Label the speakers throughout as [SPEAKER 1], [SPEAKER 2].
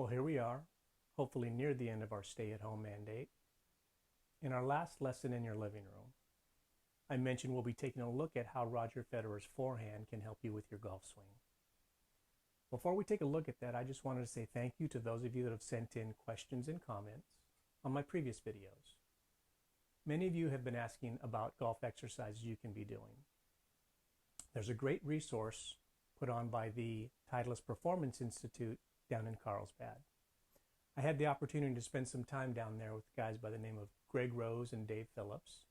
[SPEAKER 1] Well, here we are, hopefully near the end of our stay-at-home mandate. In our last lesson in your living room, I mentioned we'll be taking a look at how Roger Federer's forehand can help you with your golf swing. Before we take a look at that, I just wanted to say thank you to those of you that have sent in questions and comments on my previous videos. Many of you have been asking about golf exercises you can be doing. There's a great resource put on by the Titleist Performance Institute down in Carlsbad. I had the opportunity to spend some time down there with guys by the name of Greg Rose and Dave Phillips.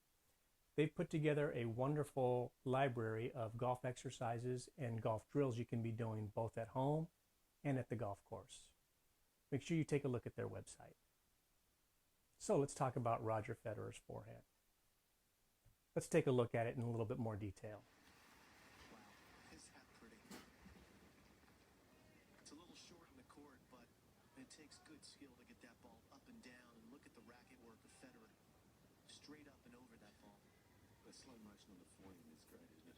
[SPEAKER 1] They've put together a wonderful library of golf exercises and golf drills you can be doing both at home and at the golf course. Make sure you take a look at their website. So let's talk about Roger Federer's forehand. Let's take a look at it in a little bit more detail.
[SPEAKER 2] Wow, is that pretty? It's a little short on the court, but it takes good skill to get that ball up and down. And look at the racket work of Federer. Straight up and over that ball.
[SPEAKER 3] The slow motion on the forehand is great, isn't it?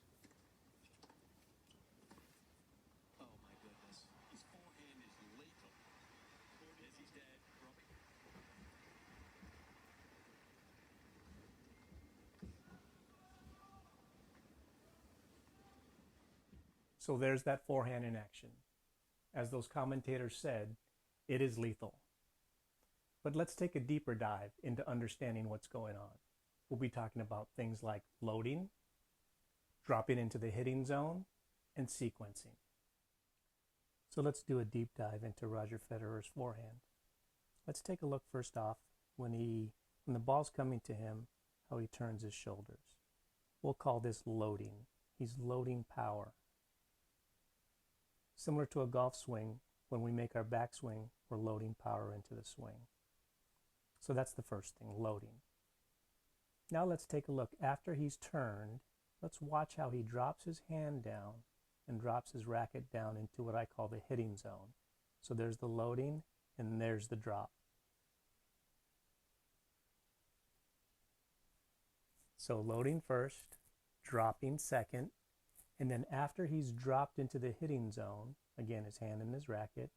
[SPEAKER 2] Oh my goodness.
[SPEAKER 3] His forehand is lethal. As his dad, Robbie.
[SPEAKER 1] So there's that forehand in action. As those commentators said, it is lethal. But let's take a deeper dive into understanding what's going on. We'll be talking about things like loading, dropping into the hitting zone, and sequencing. So let's do a deep dive into Roger Federer's forehand. Let's take a look first off when the ball's coming to him, how he turns his shoulders. We'll call this loading. He's loading power. Similar to a golf swing, when we make our backswing, we're loading power into the swing. So that's the first thing, loading. Now let's take a look. After he's turned, let's watch how he drops his hand down and drops his racket down into what I call the hitting zone. So there's the loading and there's the drop. So loading first, dropping second, and then after he's dropped into the hitting zone, again his hand and his racket,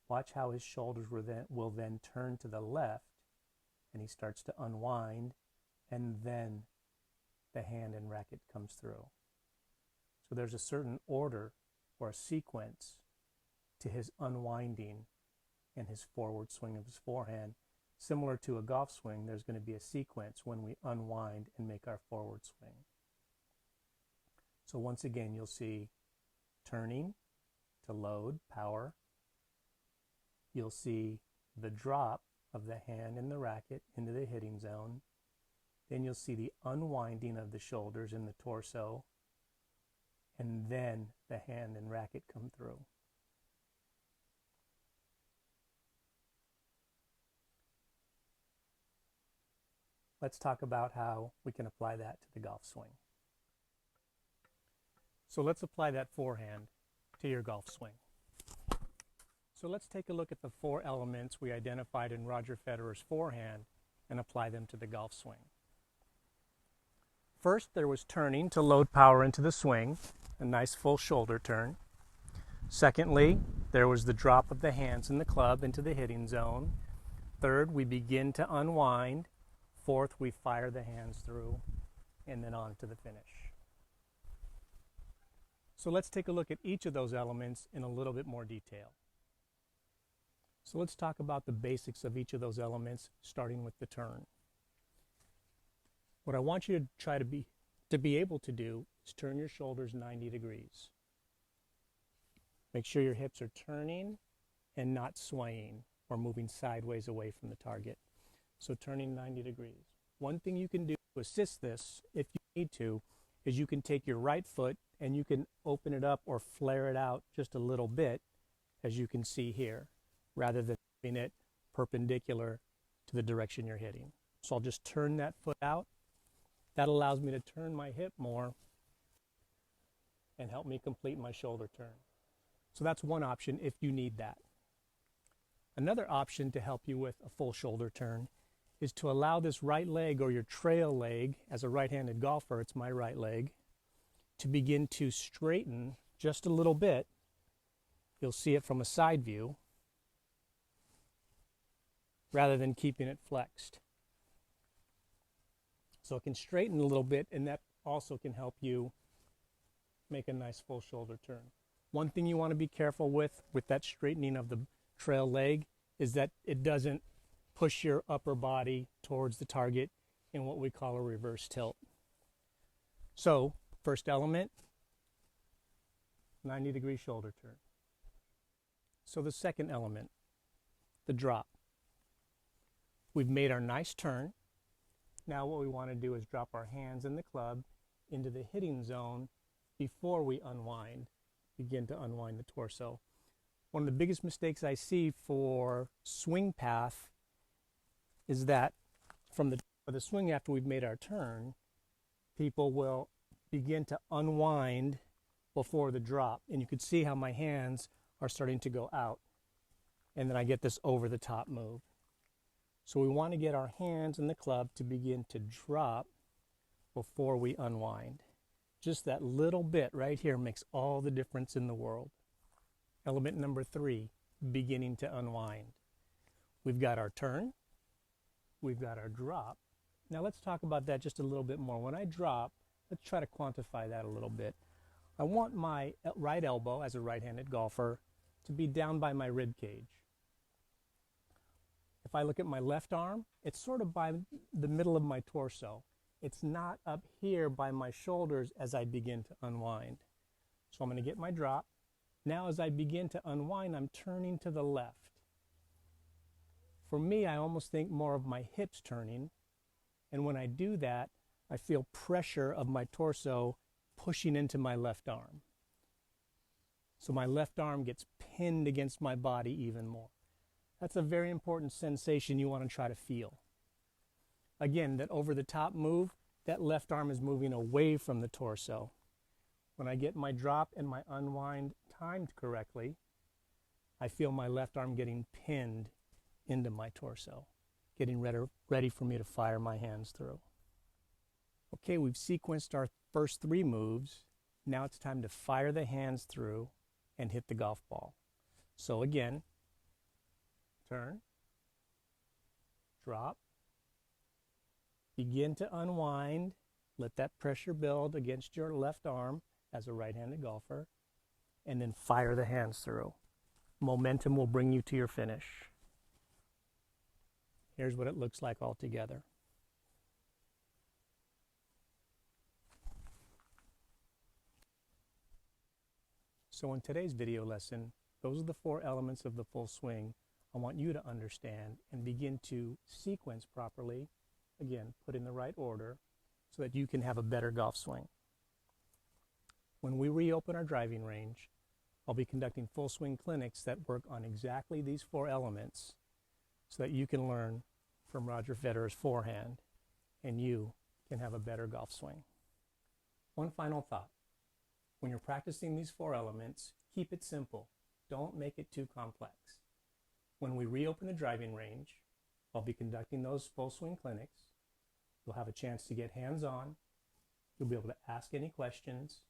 [SPEAKER 1] watch how his shoulders will then turn to the left and he starts to unwind, and then the hand and racket comes through. So there's a certain order or a sequence to his unwinding and his forward swing of his forehand. Similar to a golf swing, there's going to be a sequence when we unwind and make our forward swing. So once again, you'll see turning to load, power. You'll see the drop of the hand and the racket into the hitting zone. Then you'll see the unwinding of the shoulders and the torso. And then the hand and racket come through. Let's talk about how we can apply that to the golf swing. So let's apply that forehand to your golf swing. So let's take a look at the 4 elements we identified in Roger Federer's forehand and apply them to the golf swing. First, there was turning to load power into the swing, a nice full shoulder turn. Secondly, there was the drop of the hands and the club into the hitting zone. Third, we begin to unwind. Fourth, we fire the hands through and then on to the finish. So let's take a look at each of those elements in a little bit more detail. So let's talk about the basics of each of those elements, starting with the turn. What I want you to try to be able to do is turn your shoulders 90 degrees. Make sure your hips are turning and not swaying or moving sideways away from the target. So turning 90 degrees. One thing you can do to assist this, if you need to, is you can take your right foot and you can open it up or flare it out just a little bit, as you can see here, rather than having it perpendicular to the direction you're hitting. So I'll just turn that foot out. That allows me to turn my hip more and help me complete my shoulder turn. So that's one option if you need that. Another option to help you with a full shoulder turn is to allow this right leg, or your trail leg, as a right-handed golfer, it's my right leg, to begin to straighten just a little bit. You'll see it from a side view. rather than keeping it flexed. So it can straighten a little bit, and that also can help you make a nice full shoulder turn. One thing you want to be careful with that straightening of the trail leg is that it doesn't push your upper body towards the target in what we call a reverse tilt. So, first element, 90-degree shoulder turn. So the second element, the drop. We've made our nice turn. Now what we want to do is drop our hands in the club into the hitting zone before we unwind, begin to unwind the torso. One of the biggest mistakes I see for swing path is that for the swing after we've made our turn, people will begin to unwind before the drop. And you can see how my hands are starting to go out. And then I get this over the top move. So we want to get our hands in the club to begin to drop before we unwind. Just that little bit right here makes all the difference in the world. Element number 3, beginning to unwind. We've got our turn. We've got our drop. Now let's talk about that just a little bit more. When I drop, let's try to quantify that a little bit. I want my right elbow, as a right-handed golfer, to be down by my rib cage. If I look at my left arm, it's sort of by the middle of my torso. It's not up here by my shoulders as I begin to unwind. So I'm going to get my drop. Now as I begin to unwind, I'm turning to the left. For me, I almost think more of my hips turning. And when I do that, I feel pressure of my torso pushing into my left arm. So my left arm gets pinned against my body even more. That's a very important sensation you want to try to feel. Again, that over the top move, that left arm is moving away from the torso. When I get my drop and my unwind timed correctly, I feel my left arm getting pinned into my torso, getting ready for me to fire my hands through. Okay, we've sequenced our first 3 moves. Now it's time to fire the hands through and hit the golf ball. So again, turn, drop, begin to unwind, let that pressure build against your left arm as a right-handed golfer, and then fire the hands through. Momentum will bring you to your finish. Here's what it looks like all together. So in today's video lesson, those are the 4 elements of the full swing I want you to understand and begin to sequence properly. Again, put in the right order so that you can have a better golf swing. When we reopen our driving range, I'll be conducting full swing clinics that work on exactly these 4 elements so that you can learn from Roger Federer's forehand and you can have a better golf swing. One final thought. When you're practicing these 4 elements, keep it simple. Don't make it too complex. When we reopen the driving range, I'll be conducting those full swing clinics. You'll have a chance to get hands-on. You'll be able to ask any questions.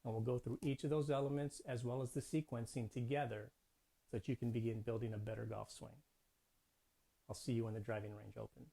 [SPEAKER 1] And we'll go through each of those elements as well as the sequencing together so that you can begin building a better golf swing. I'll see you when the driving range opens.